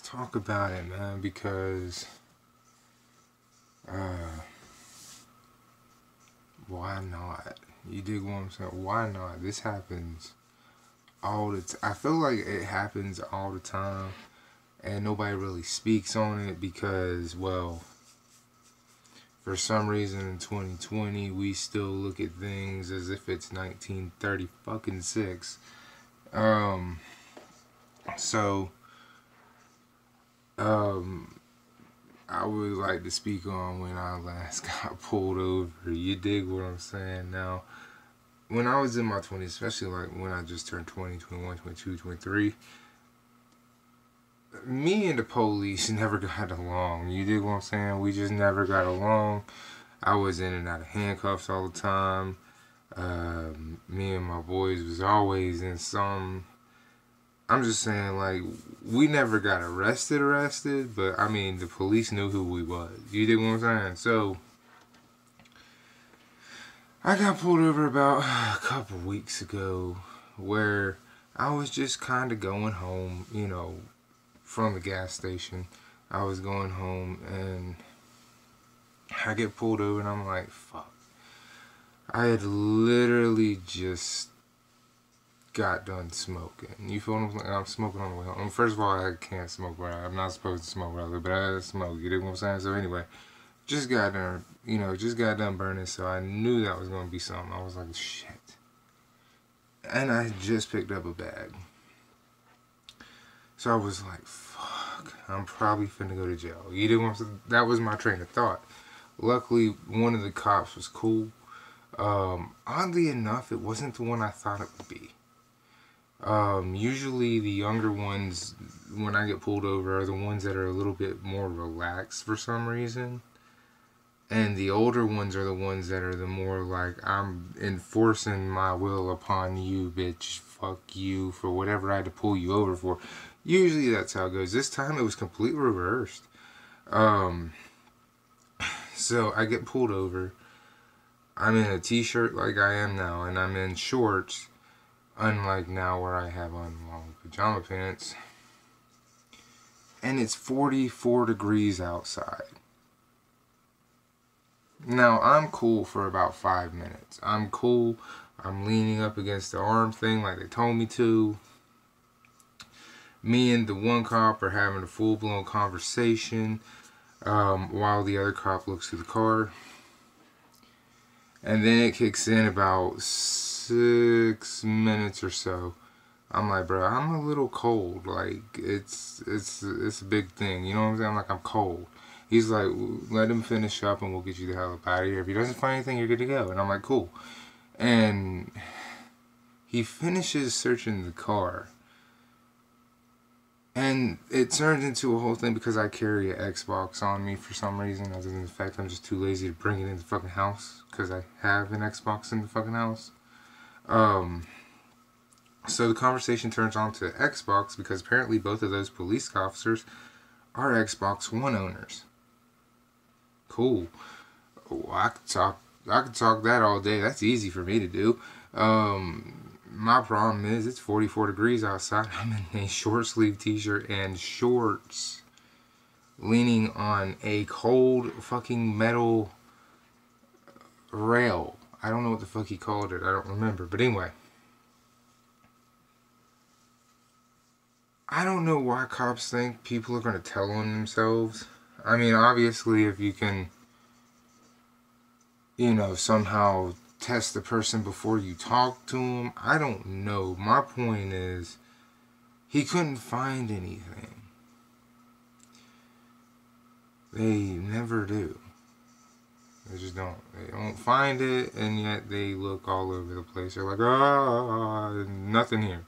talk about it, man, because why not? You dig what I'm saying? Why not? This happens all the time. I feel like it happens all the time, and nobody really speaks on it because, well, for some reason in 2020 we still look at things as if it's 1930 fucking 6. So I would like to speak on when I last got pulled over. You dig what I'm saying? Now, when I was in my 20s, especially like when I just turned 20, 21, 22, 23, me and the police never got along. You dig what I'm saying? We just never got along. I was in and out of handcuffs all the time. Me and my boys was always in some. I'm just saying, like, we never got arrested, but I mean, the police knew who we was. You dig what I'm saying? So, I got pulled over about a couple weeks ago where I was just kind of going home, from the gas station. I was going home and I get pulled over and I'm like, fuck. I had literally just got done smoking. You feel what I'm saying? I'm smoking on the way home. First of all, I can't smoke where I'm not supposed to smoke where I live, but I smoke. You know what I'm saying? So anyway, just got done, just got done burning. So I knew that was going to be something. I was like, shit. And I just picked up a bag. So I was like, fuck, I'm probably finna go to jail. You know what I'm saying? That was my train of thought. Luckily, one of the cops was cool. Oddly enough, it wasn't the one I thought it would be. Usually the younger ones, when I get pulled over, are the ones that are a little bit more relaxed for some reason. And the older ones are the ones that are the more like, I'm enforcing my will upon you, bitch. Fuck you for whatever I had to pull you over for. Usually that's how it goes. This time it was completely reversed. So I get pulled over. I'm in a t-shirt like I am now, and I'm in shorts. Unlike now where I have on long pajama pants. And it's 44 degrees outside. Now, I'm cool for about 5 minutes. I'm cool. I'm leaning up against the arm thing like they told me to. Me and the one cop are having a full-blown conversation while the other cop looks through the car. And then it kicks in about 6 minutes or so. I'm like, bro, I'm a little cold. Like, it's a big thing. You know what I'm saying? I'm like, I'm cold. He's like, let him finish up and we'll get you the hell up out of here. If he doesn't find anything, you're good to go. And I'm like, cool. And he finishes searching the car. And it turns into a whole thing because I carry an Xbox on me for some reason. Other than the fact I'm just too lazy to bring it in the fucking house. Because I have an Xbox in the fucking house. So the conversation turns on to Xbox because apparently both of those police officers are Xbox One owners. Cool. Well, I could talk that all day. That's easy for me to do. My problem is it's 44 degrees outside. I'm in a short sleeve t-shirt and shorts, leaning on a cold fucking metal rail. I don't know what the fuck he called it. I don't remember. But anyway. I don't know why cops think people are going to tell on themselves. I mean, obviously, if you can, somehow test the person before you talk to them. I don't know. My point is, he couldn't find anything. They never do. They just don't. They don't find it, and yet they look all over the place. They're like, nothing here.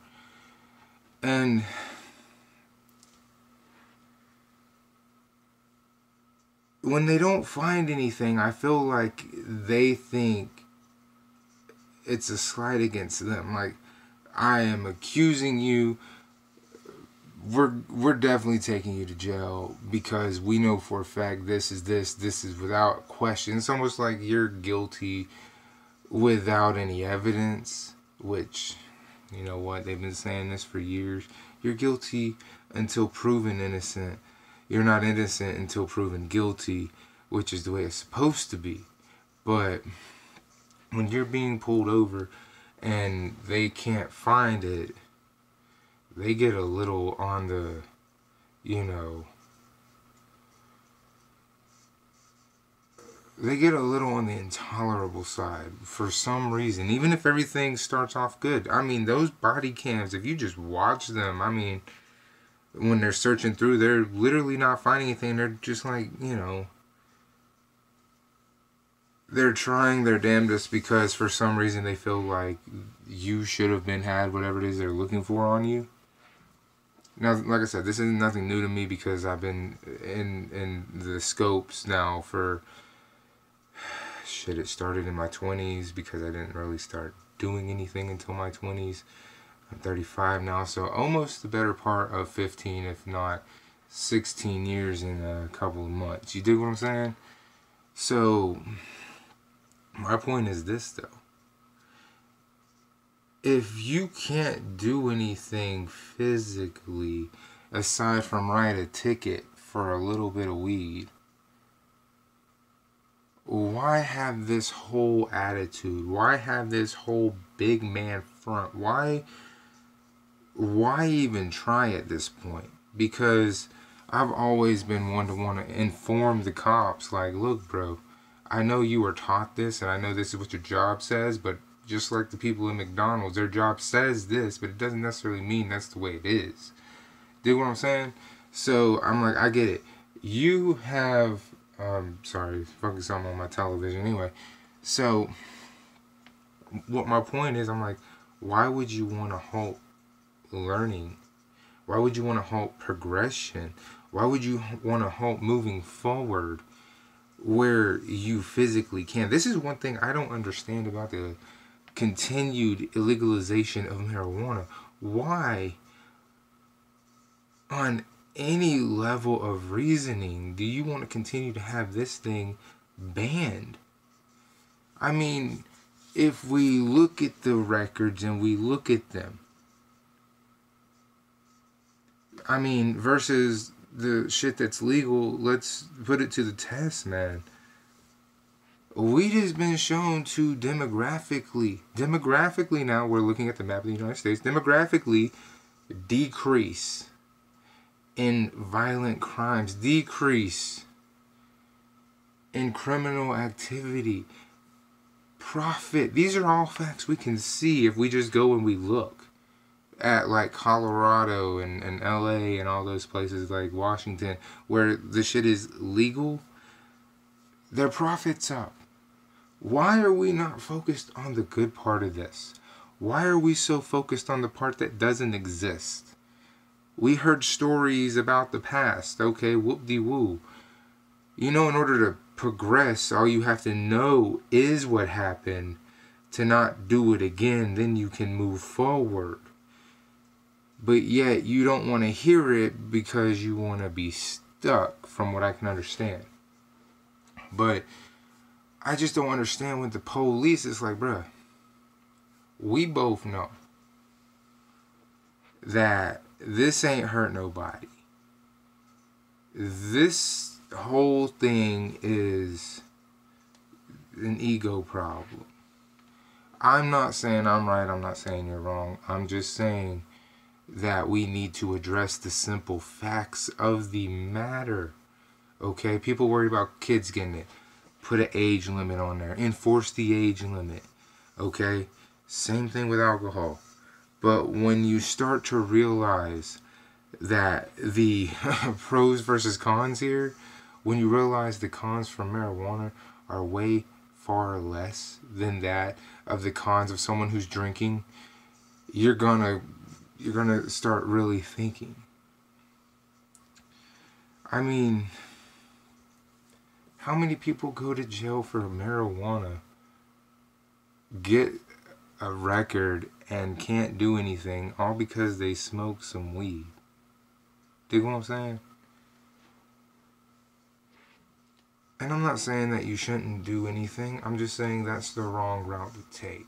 And when they don't find anything, I feel like they think it's a slight against them. Like, I am accusing you. We're definitely taking you to jail because we know for a fact this is without question. It's almost like you're guilty without any evidence, which, you know what, they've been saying this for years. You're guilty until proven innocent. You're not innocent until proven guilty, which is the way it's supposed to be. But when you're being pulled over and they can't find it, they get a little on the, you know, they get a little on the intolerable side for some reason. Even if everything starts off good. I mean, those body cams, if you just watch them, I mean, when they're searching through, they're literally not finding anything. They're just like, you know, they're trying their damnedest because for some reason they feel like you should have had whatever it is they're looking for on you. Now, like I said, this is nothing new to me because I've been in the scopes now for shit. It started in my 20s because I didn't really start doing anything until my 20s. I'm 35 now, so almost the better part of 15, if not 16 years in a couple of months. You dig what I'm saying? So my point is this, though. If you can't do anything physically aside from write a ticket for a little bit of weed, why have this whole attitude? Why have this whole big man front? Why even try at this point? Because I've always been one to want to inform the cops, like, look, bro, I know you were taught this and I know this is what your job says, but just like the people in McDonald's, their job says this, but it doesn't necessarily mean that's the way it is. Dig what I'm saying? So I'm like, I get it. You have, sorry, fucking something on my television. Anyway, so what my point is, I'm like, why would you want to halt learning? Why would you want to halt progression? Why would you want to halt moving forward where you physically can? This is one thing I don't understand about the continued illegalization of marijuana. Why, on any level of reasoning, do you want to continue to have this thing banned? I mean, if we look at the records and we look at them, I mean, versus the shit that's legal, let's put it to the test, man. Weed has been shown to demographically now, we're looking at the map of the United States, demographically decrease in violent crimes, decrease in criminal activity, profit. These are all facts we can see if we just go and we look at like Colorado and LA and all those places like Washington where the shit is legal. Their profits up. Why are we not focused on the good part of this? Why are we so focused on the part that doesn't exist? We heard stories about the past. Okay, whoop-de-woo. You know, in order to progress, all you have to know is what happened to not do it again. Then you can move forward. But yet you don't want to hear it because you want to be stuck, from what I can understand. But I just don't understand when the police is like, bruh, we both know that this ain't hurt nobody. This whole thing is an ego problem. I'm not saying I'm right, I'm not saying you're wrong. I'm just saying that we need to address the simple facts of the matter. Okay? People worry about kids getting it. Put an age limit on there. Enforce the age limit. Okay? Same thing with alcohol. But when you start to realize that the pros versus cons here, when you realize the cons for marijuana are way far less than that of the cons of someone who's drinking, you're gonna start really thinking. I mean, how many people go to jail for marijuana, get a record, and can't do anything, all because they smoke some weed? Dig what I'm saying? And I'm not saying that you shouldn't do anything. I'm just saying that's the wrong route to take.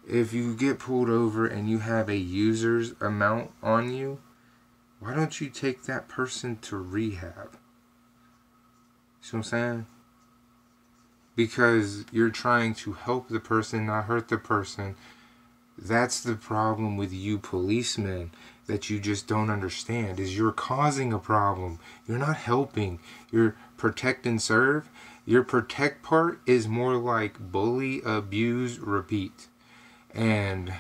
If you get pulled over and you have a user's amount on you, why don't you take that person to rehab? See what I'm saying? Because you're trying to help the person, not hurt the person. That's the problem with you policemen that you just don't understand, is you're causing a problem. You're not helping. You're protect and serve. Your protect part is more like bully, abuse, repeat. And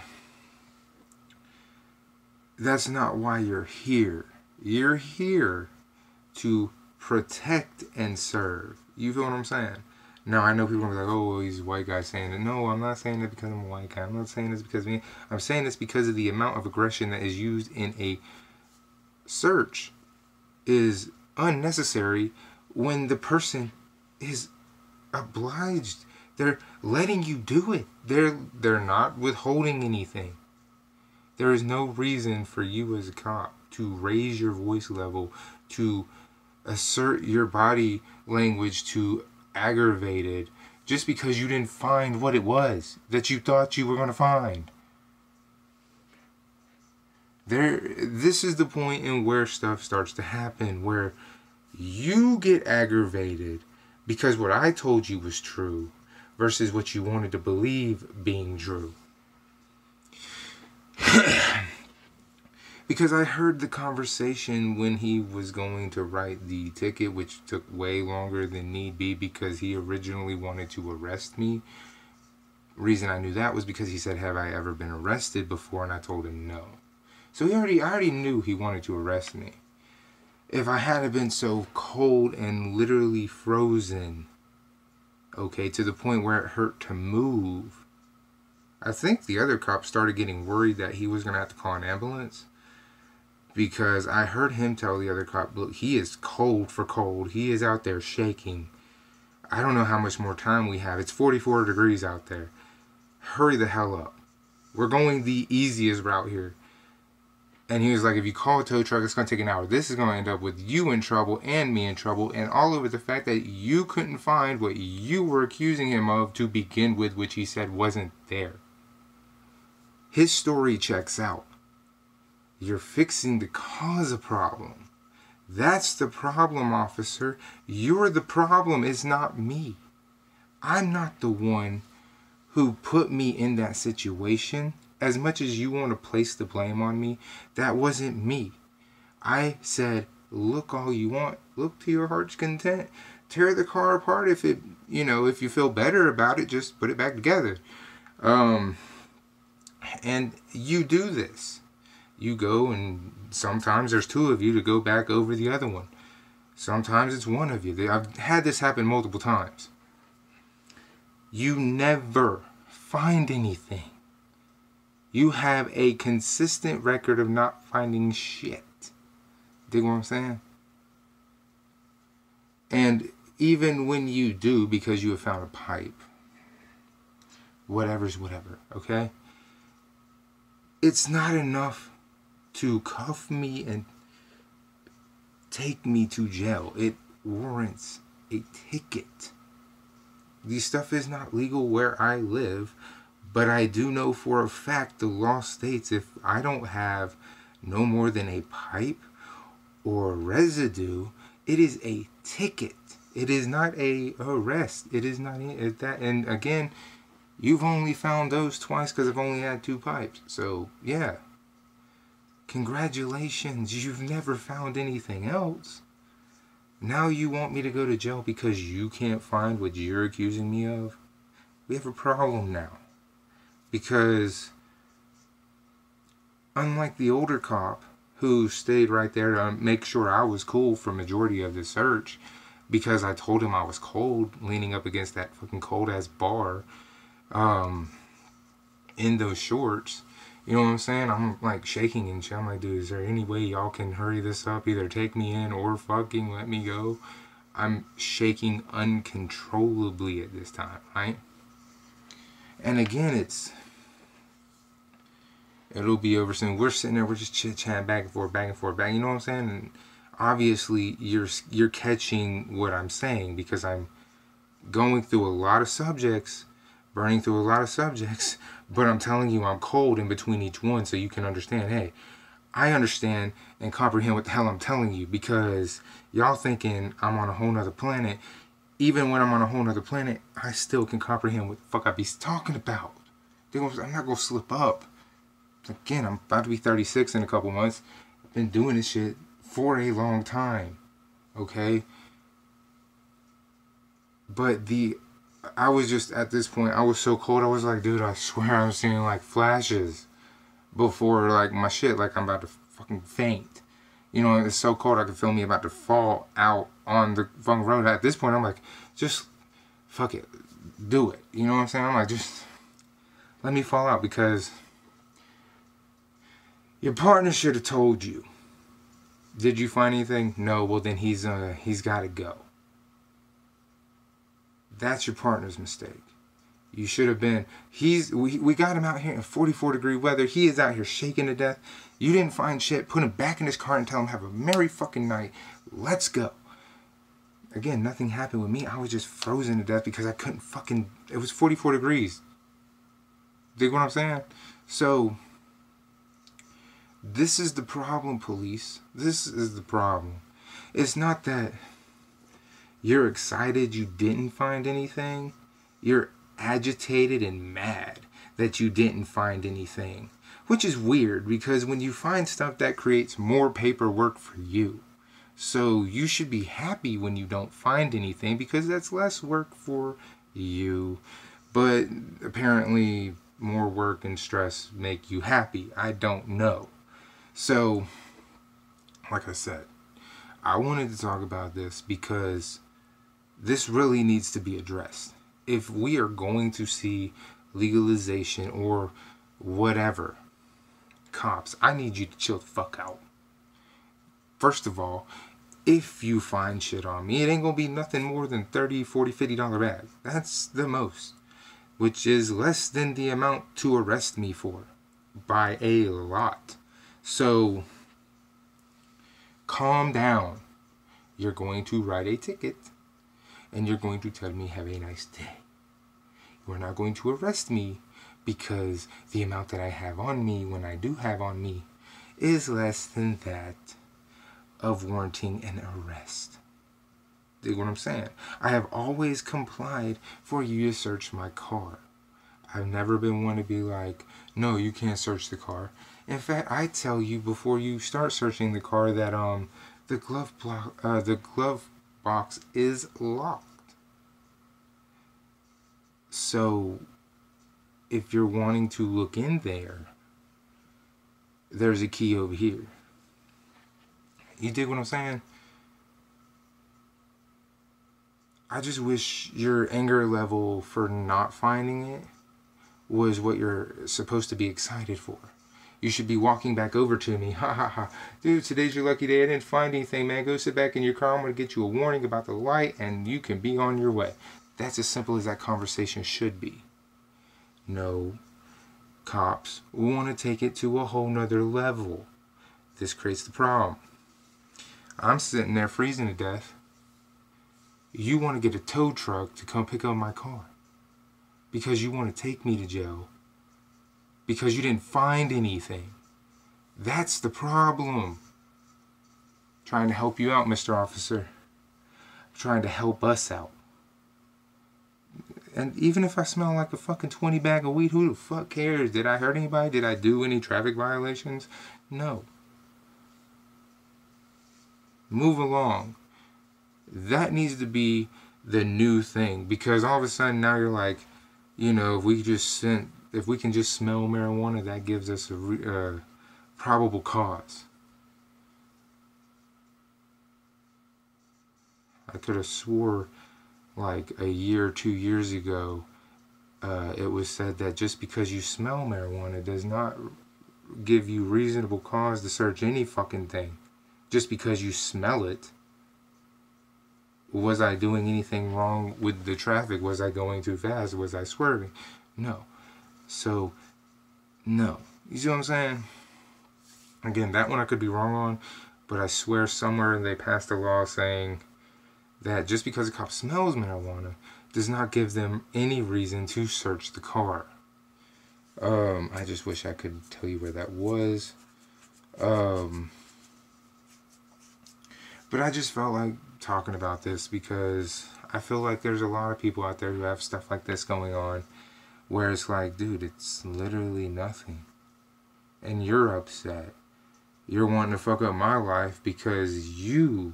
that's not why you're here. You're here to protect and serve. You feel what I'm saying? Now, I know people are like, oh, well, he's a white guy saying it. No, I'm not saying it because I'm a white guy. I'm not saying this because of me. I'm saying this because of the amount of aggression that is used in a search is unnecessary when the person is obliged. They're letting you do it. They're not withholding anything. There is no reason for you as a cop to raise your voice level, to assert your body language to aggravated just because you didn't find what it was that you thought you were going to find. This is the point in where stuff starts to happen, where you get aggravated because what I told you was true versus what you wanted to believe being true. Because I heard the conversation when he was going to write the ticket, which took way longer than need be because he originally wanted to arrest me. Reason I knew that was because he said, have I ever been arrested before? And I told him no. So I already knew he wanted to arrest me. If I hadn't been so cold and literally frozen, okay, to the point where it hurt to move, I think the other cop started getting worried that he was going to have to call an ambulance. Because I heard him tell the other cop, look, he is cold for cold. He is out there shaking. I don't know how much more time we have. It's 44 degrees out there. Hurry the hell up. We're going the easiest route here. And he was like, if you call a tow truck, it's going to take an hour. This is going to end up with you in trouble and me in trouble. And all over the fact that you couldn't find what you were accusing him of to begin with, which he said wasn't there. His story checks out. You're fixing to cause a problem. That's the problem, officer. You're the problem. It's not me. I'm not the one who put me in that situation. As much as you want to place the blame on me, that wasn't me. I said, look all you want. Look to your heart's content. Tear the car apart if it, if you feel better about it, just put it back together. And you do this. You go, and sometimes there's two of you to go back over the other one. Sometimes it's one of you. I've had this happen multiple times. You never find anything. You have a consistent record of not finding shit. Dig what I'm saying? And even when you do, because you have found a pipe, whatever's whatever, okay? It's not enough to cuff me and take me to jail. It warrants a ticket. This stuff is not legal where I live, but I do know for a fact the law states if I don't have no more than a pipe or residue, it is a ticket. It is not a arrest. It is not that. And again, you've only found those twice because I've only had 2 pipes. So yeah. Congratulations, you've never found anything else. Now you want me to go to jail because you can't find what you're accusing me of? We have a problem now. Because unlike the older cop who stayed right there to make sure I was cool for majority of the search, because I told him I was cold, leaning up against that fucking cold ass bar in those shorts. You know what I'm saying? I'm like shaking and shit. I'm like, dude, is there any way y'all can hurry this up? Either take me in or fucking let me go. I'm shaking uncontrollably at this time, right? And again, it'll be over soon. We're sitting there, we're just chit-chatting back and forth, you know what I'm saying? And obviously, you're catching what I'm saying because I'm going through a lot of subjects, burning through a lot of subjects, but I'm telling you I'm cold in between each one so you can understand, hey, I understand and comprehend what the hell I'm telling you, because y'all thinking I'm on a whole nother planet. Even when I'm on a whole nother planet, I still can comprehend what the fuck I be talking about. I'm not gonna slip up. Again, I'm about to be 36 in a couple months. I've been doing this shit for a long time. Okay? But I was just, at this point, I was so cold, I was like, dude, I swear I'm seeing like flashes before like my shit, like I'm about to fucking faint. You know, it's so cold I could feel me about to fall out on the fucking road. At this point, I'm like, just fuck it, do it. You know what I'm saying? I'm like, just let me fall out, because your partner should have told you. Did you find anything? No. Well, then he's got to go. That's your partner's mistake. You should have been. We got him out here in 44-degree weather. He is out here shaking to death. You didn't find shit. Put him back in his car and tell him have a merry fucking night. Let's go. Again, nothing happened with me. I was just frozen to death because I couldn't fucking. It was 44 degrees. Dig what I'm saying? So this is the problem, police. This is the problem. It's not that you're excited you didn't find anything. You're agitated and mad that you didn't find anything. Which is weird, because when you find stuff, that creates more paperwork for you. So you should be happy when you don't find anything, because that's less work for you. But apparently more work and stress make you happy. I don't know. So, like I said, I wanted to talk about this because this really needs to be addressed. If we are going to see legalization or whatever, cops, I need you to chill the fuck out. First of all, if you find shit on me, it ain't gonna be nothing more than $30, $40, $50 bags. That's the most, which is less than the amount to arrest me for by a lot. So calm down. You're going to write a ticket and you're going to tell me have a nice day. You're not going to arrest me because the amount that I have on me, when I do have on me, is less than that of warranting an arrest. Dig what I'm saying? I have always complied for you to search my car. I've never been one to be like, no, you can't search the car. In fact, I tell you before you start searching the car that the glove box is locked. So if you're wanting to look in there, there's a key over here. You dig what I'm saying? I just wish your anger level for not finding it was what you're supposed to be excited for. You should be walking back over to me. Ha ha ha. Dude, today's your lucky day. I didn't find anything, man. Go sit back in your car. I'm going to get you a warning about the light and you can be on your way. That's as simple as that conversation should be. No, cops, we want to take it to a whole nother level. This creates the problem. I'm sitting there freezing to death. You want to get a tow truck to come pick up my car because you want to take me to jail because you didn't find anything. That's the problem. Trying to help you out, Mr. Officer. Trying to help us out. And even if I smell like a fucking 20 bag of weed, who the fuck cares? Did I hurt anybody? Did I do any traffic violations? No. Move along. That needs to be the new thing, because all of a sudden now you're like, you know, if we can just smell marijuana, that gives us a probable cause. I could have swore like a year or 2 years ago, it was said that just because you smell marijuana does not give you reasonable cause to search any fucking thing. Just because you smell it. Was I doing anything wrong with the traffic? Was I going too fast? Was I swerving? No. So, no. You see what I'm saying? Again, that one I could be wrong on, but I swear somewhere they passed a law saying that just because a cop smells marijuana does not give them any reason to search the car. I just wish I could tell you where that was. Um, but I just felt like talking about this because I feel like there's a lot of people out there who have stuff like this going on where it's like, dude, it's literally nothing. And you're upset. You're wanting to fuck up my life because you,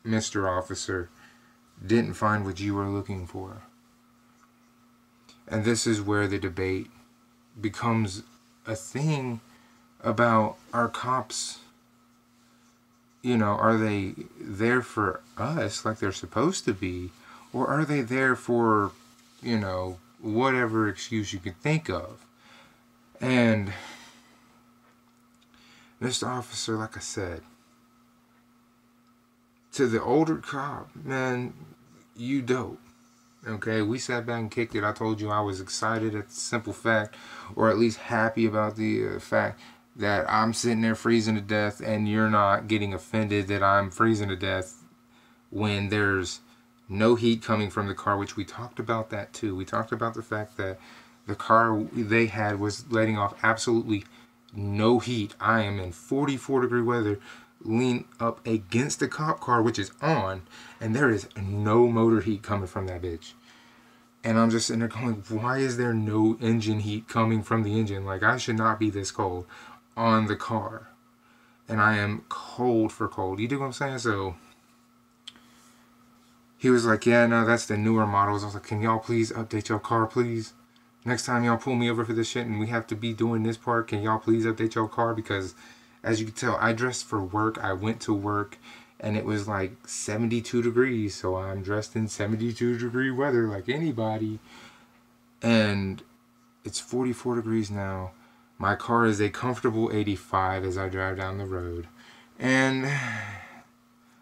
Mr. Officer, didn't find what you were looking for. And this is where the debate becomes a thing about our cops. You know, are they there for us like they're supposed to be? Or are they there for, you know, whatever excuse you could think of? And Mr. Officer, like I said, to the older cop, man, you dope. Okay, we sat back and kicked it. I told you I was excited at the simple fact, or at least happy about the fact that I'm sitting there freezing to death and you're not getting offended that I'm freezing to death when there's no heat coming from the car, which we talked about that too. We talked about the fact that the car they had was letting off absolutely no heat. I am in 44-degree weather, lean up against the cop car, which is on, and there is no motor heat coming from that bitch. And I'm just sitting there going, why is there no engine heat coming from the engine? Like, I should not be this cold on the car. And I am cold for cold. You do what I'm saying? So he was like, yeah, no, that's the newer models. I was like, can y'all please update your car, please? Next time y'all pull me over for this shit and we have to be doing this part, can y'all please update your car? Because as you can tell, I dressed for work. I went to work and it was like 72 degrees. So I'm dressed in 72-degree weather like anybody. And it's 44 degrees now. My car is a comfortable 85 as I drive down the road. And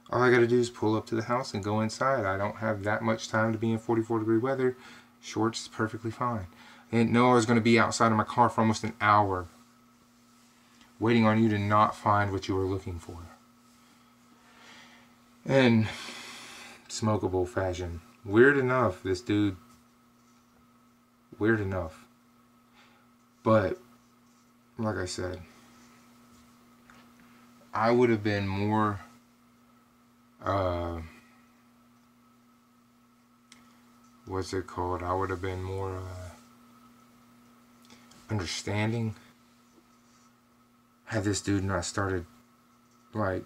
all I gotta do is pull up to the house and go inside. I don't have that much time to be in 44-degree weather. Shorts is perfectly fine. I didn't know I was gonna be outside of my car for almost an hour, waiting on you to not find what you were looking for. In smokable fashion. Weird enough, this dude. Weird enough. But, like I said, I would have been more what's it called? I would have been more understanding had this dude not started, like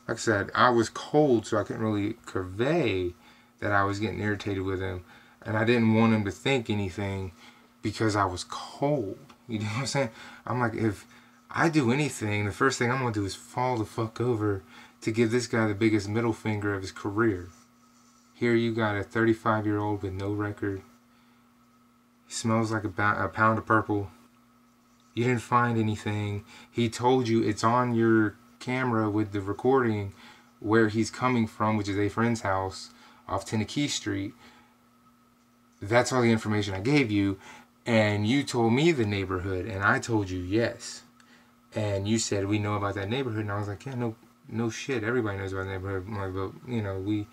I said, I was cold, so I couldn't really convey that I was getting irritated with him, and I didn't want him to think anything because I was cold. You know what I'm saying? I'm like, if I do anything, the first thing I'm gonna do is fall the fuck over to give this guy the biggest middle finger of his career. Here you got a 35-year-old with no record. He smells like a pound of purple. You didn't find anything. He told you it's on your camera with the recording where he's coming from, which is a friend's house off Tennessee Street. That's all the information I gave you. And you told me the neighborhood, and I told you yes. And you said we know about that neighborhood, and I was like, yeah, no shit. Everybody knows about the neighborhood. I'm like, but you know,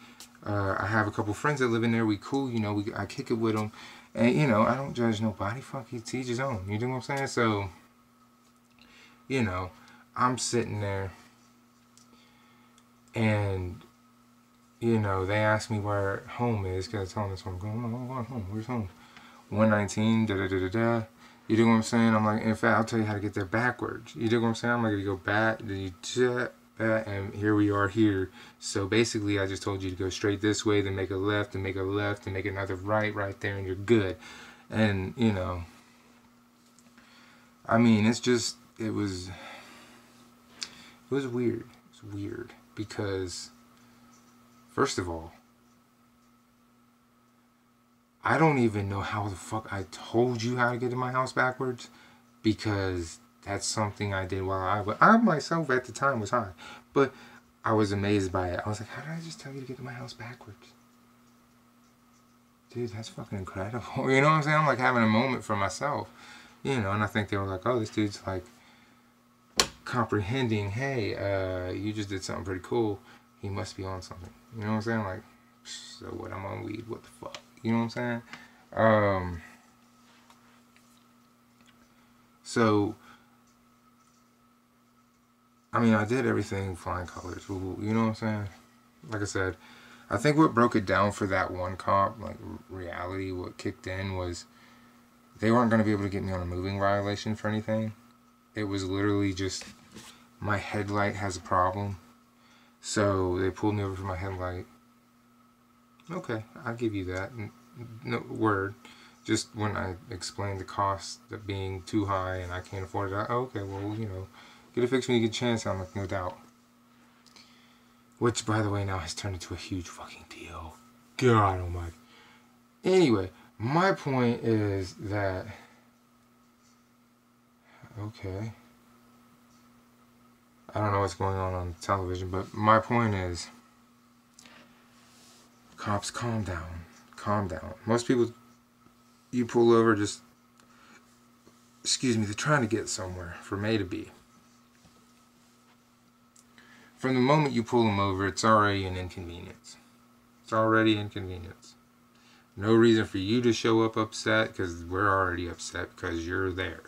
I have a couple friends that live in there. We cool, you know. I kick it with them, and you know, I don't judge nobody. Fuck, he teach his own. You know what I'm saying? So, you know, I'm sitting there, and you know, they asked me where home is because I told them that's where I'm going. I'm going home. Where's home? 119. Da da da da da. You know what I'm saying? I'm like, in fact, I'll tell you how to get there backwards. You know what I'm saying? I'm like, you go back, then you jet back, and here we are here. So basically, I just told you to go straight this way, then make a left, and make a left, and make another right there, and you're good. And, you know, I mean, it's just, it was weird. It's weird because, first of all, I don't even know how the fuck I told you how to get to my house backwards, because that's something I did while I myself at the time was high. But I was amazed by it. I was like, how did I just tell you to get to my house backwards? Dude, that's fucking incredible. You know what I'm saying? I'm like having a moment for myself. You know, and I think they were like, oh, this dude's like comprehending, hey, you just did something pretty cool. He must be on something. You know what I'm saying? Like, so what, I'm on weed, what the fuck? You know what I'm saying? So I mean, I did everything flying colors. Ooh, you know what I'm saying? Like I said, I think what broke it down for that one cop, like reality, what kicked in was they weren't going to be able to get me on a moving violation for anything. It was literally just my headlight has a problem. So they pulled me over for my headlight. Okay, I'll give you that. No word. Just when I explained the cost of being too high and I can't afford it, okay, well, get it fixed when you get a chance. I'm like, no doubt. Which, by the way, now has turned into a huge fucking deal. God almighty. Anyway, my point is that, okay, I don't know what's going on television, but my point is, cops, calm down. Calm down. Most people, you pull over just, excuse me, they're trying to get somewhere from A to B. From the moment you pull them over, it's already an inconvenience. It's already inconvenience. No reason for you to show up upset because we're already upset because you're there.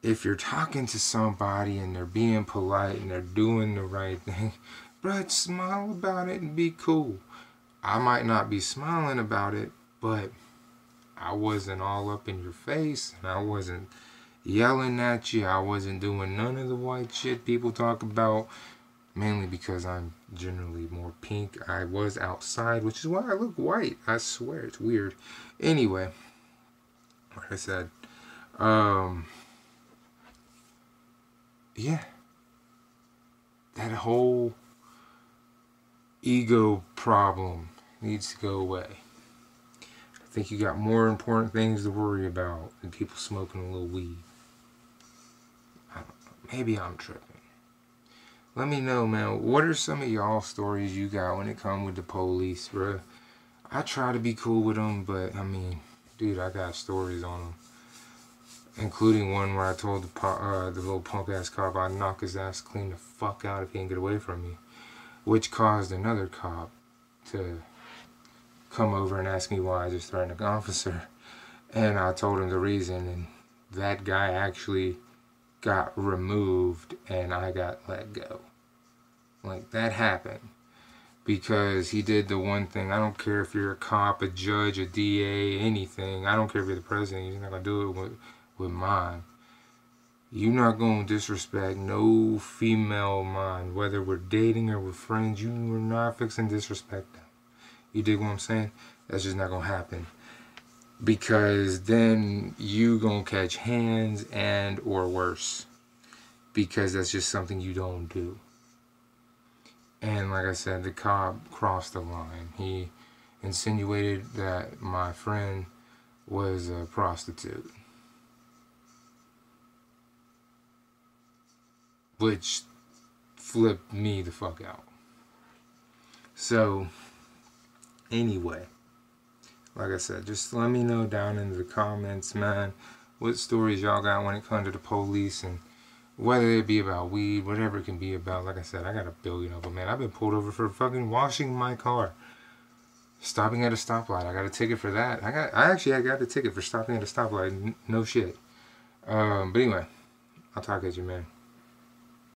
If you're talking to somebody and they're being polite and they're doing the right thing, bro, smile about it and be cool. I might not be smiling about it, but I wasn't all up in your face and I wasn't yelling at you. I wasn't doing none of the white shit people talk about, mainly because I'm generally more pink. I was outside, which is why I look white. I swear, it's weird. Anyway, like I said, yeah, that whole ego problem needs to go away. I think you got more important things to worry about than people smoking a little weed. I don't know. Maybe I'm tripping. Let me know, man. What are some of y'all stories you got when it comes with the police, bro? I try to be cool with them, but I mean, dude, I got stories on them, including one where I told the little punk ass cop I'd knock his ass clean the fuck out if he didn't get away from me, which caused another cop to come over and ask me why I just threatened an officer, and I told him the reason, and that guy actually got removed and I got let go. Like, that happened because he did the one thing. I don't care if you're a cop, a judge, a DA, anything. I don't care if you're the president. You're not gonna do it with mine. You're not gonna disrespect no female mine, whether we're dating or we're friends. You are not fixing to disrespect them. You dig what I'm saying? That's just not gonna happen. Because then you gonna catch hands and or worse. Because that's just something you don't do. And like I said, the cop crossed the line. He insinuated that my friend was a prostitute. Which flipped me the fuck out. So, anyway, like I said, just let me know down in the comments, man, what stories y'all got when it comes to the police, and whether it be about weed, whatever it can be about. Like I said, I got a billion of them, man. I've been pulled over for fucking washing my car, stopping at a stoplight. I got a ticket for that. I got a ticket for stopping at a stoplight. No shit. But anyway, I'll talk at you, man.